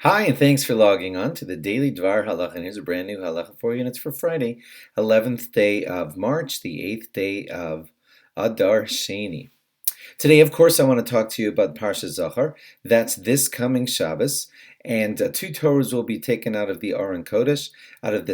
Hi, and thanks for logging on to the Daily DVAR Halacha. And here's a brand new halacha for you, and it's for Friday, 11th day of March, the 8th day of Adar Sheni. Today, of course, I want to talk to you about Parshas Zachor. That's this coming Shabbos, and two Torahs will be taken out of the Aron Kodesh. Out of the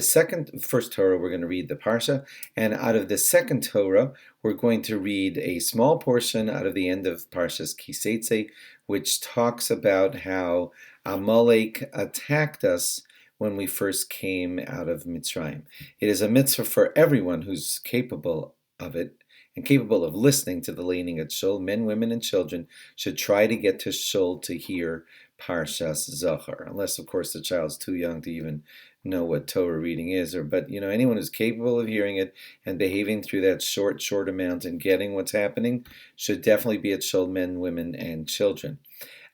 first Torah, we're going to read the Parsha, and out of the second Torah, we're going to read a small portion out of the end of Parshas Kiseitze, which talks about how Amalek attacked us when we first came out of Mitzrayim. It is a mitzvah for everyone who's capable of it and capable of listening to the leaning at Shul. Men, women, and children should try to get to Shul to hear Parshas Zachor, unless, of course, the child's too young to even know what Torah reading is. But anyone who's capable of hearing it and behaving through that short amount and getting what's happening should definitely be at Shul, men, women, and children.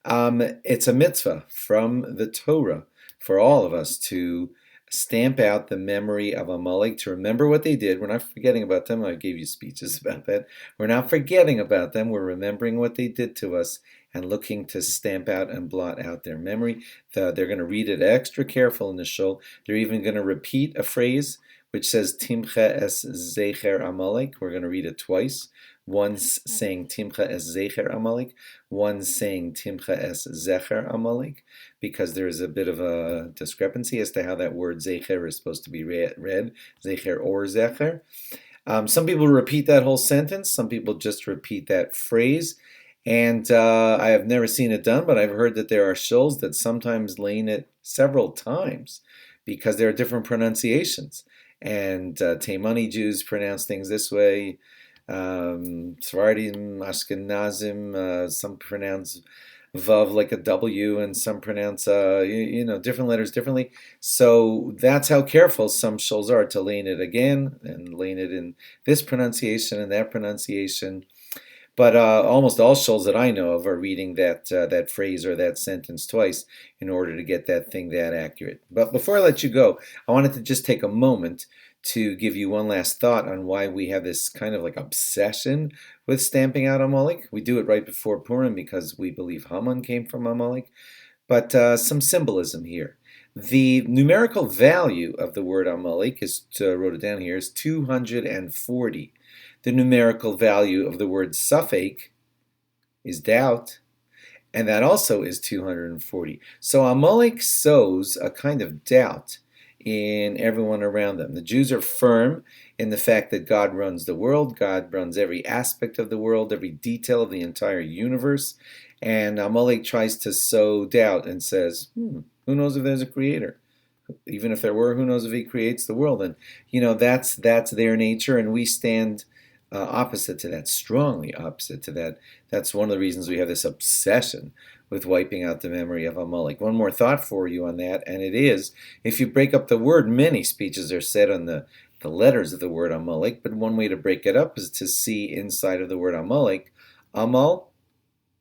It's a mitzvah from the Torah for all of us to stamp out the memory of Amalek, to remember what they did. We're not forgetting about them. I gave you speeches about that. We're not forgetting about them. We're remembering what they did to us and looking to stamp out and blot out their memory. They're going to read it extra careful in the shul. They're even going to repeat a phrase which says Timcha es Zecher Amalek. We're going to read it twice. One's saying Timcha es Zecher Amalek, one's saying Timcha es Zecher Amalek, because there is a bit of a discrepancy as to how that word Zecher is supposed to be read, Zecher or Zecher. Some people repeat that whole sentence, some people just repeat that phrase, and I have never seen it done, but I've heard that there are shuls that sometimes lane it several times because there are different pronunciations. And Taimani Jews pronounce things this way. Sephardim, Ashkenazim, some pronounce Vav like a W, and some pronounce different letters differently. So that's how careful some shuls are to lane it again and lane it in this pronunciation and that pronunciation. But almost all shuls that I know of are reading that phrase or that sentence twice in order to get that thing that accurate. But before I let you go, I wanted to just take a moment to give you one last thought on why we have this kind of like obsession with stamping out Amalek. We do it right before Purim because we believe Haman came from Amalek. But some symbolism here. The numerical value of the word Amalek, wrote it down here, is 240. The numerical value of the word Safek is doubt, and that also is 240. So Amalek sows a kind of doubt in everyone around them. The Jews are firm in the fact that God runs the world, God runs every aspect of the world, every detail of the entire universe, and Amalek tries to sow doubt and says, who knows if there's a creator? Even if there were, who knows if he creates the world? And that's their nature, and we stand opposite to that, strongly opposite to that. That's one of the reasons we have this obsession with wiping out the memory of Amalek. One more thought for you on that, and it is, if you break up the word, many speeches are said on the letters of the word Amalek, but one way to break it up is to see inside of the word Amalek, Amal,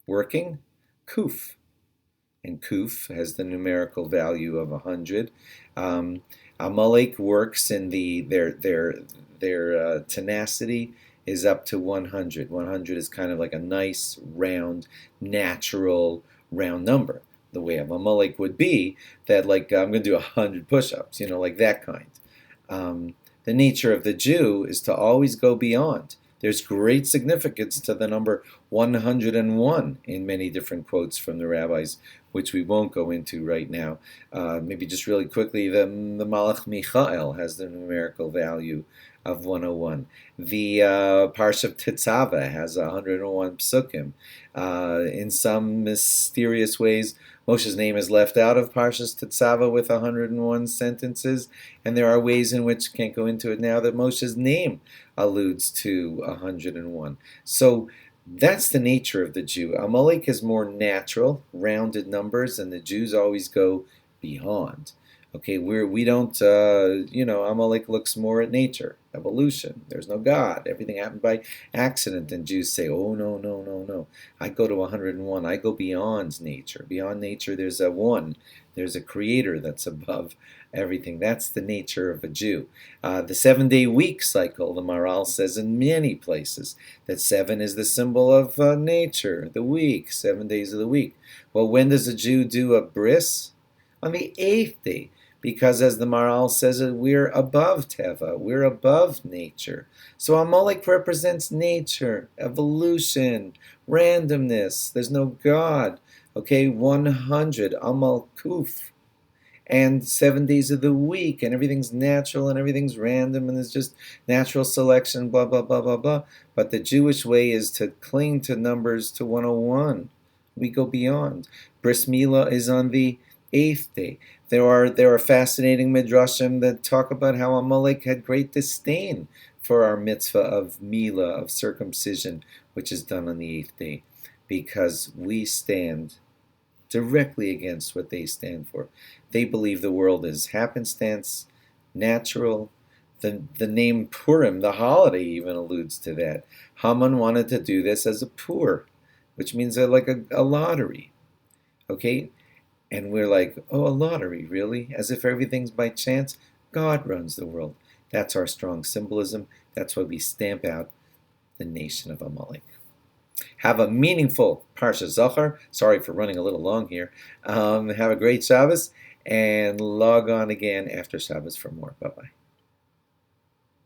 working, Kuf. And Kuf has the numerical value of 100. Amalek works in their tenacity is up to 100. 100 is kind of like a nice, round, natural, round number. The way of Amalek would be that, like, I'm going to do 100 push-ups, like that kind. The nature of the Jew is to always go beyond. There's great significance to the number 101 in many different quotes from the rabbis, which we won't go into right now. Maybe just really quickly, the Malach Michael has the numerical value of 101. The Parsha of Tetzaveh has 101 psukim. In some mysterious ways, Moshe's name is left out of Parshas Tetzaveh with 101 sentences, and there are ways in which, can't go into it now, that Moshe's name alludes to 101. So that's the nature of the Jew. Amalek is more natural, rounded numbers, and the Jews always go beyond. Okay, we don't, Amalek looks more at nature, evolution. There's no God. Everything happened by accident. And Jews say, oh, no, no, no, no. I go to 101. I go beyond nature. Beyond nature, there's a one. There's a creator that's above everything. That's the nature of a Jew. The 7-day week cycle, the Maral says in many places that 7 is the symbol of nature, the week, 7 days of the week. Well, when does a Jew do a bris? on the 8th day, because as the Maral says, we're above Teva, we're above nature. So Amalek represents nature, evolution, randomness. There's no God. Okay, 100, Amal Kuf, and 7 days of the week, and everything's natural and everything's random, and there's just natural selection, blah, blah, blah, blah, blah. But the Jewish way is to cling to numbers to 101. We go beyond. Bris Milah is on the 8th day. There are fascinating midrashim that talk about how Amalek had great disdain for our mitzvah of Milah, of circumcision, which is done on the 8th day, because we stand directly against what they stand for. They believe the world is happenstance, natural. The name Purim, the holiday, even alludes to that. Haman wanted to do this as a pur, which means like a lottery. Okay? And we're like, oh, a lottery, really? As if everything's by chance? God runs the world. That's our strong symbolism. That's why we stamp out the nation of Amalek. Have a meaningful Parshas Zachor. Sorry for running a little long here. Have a great Shabbos, and log on again after Shabbos for more. Bye-bye.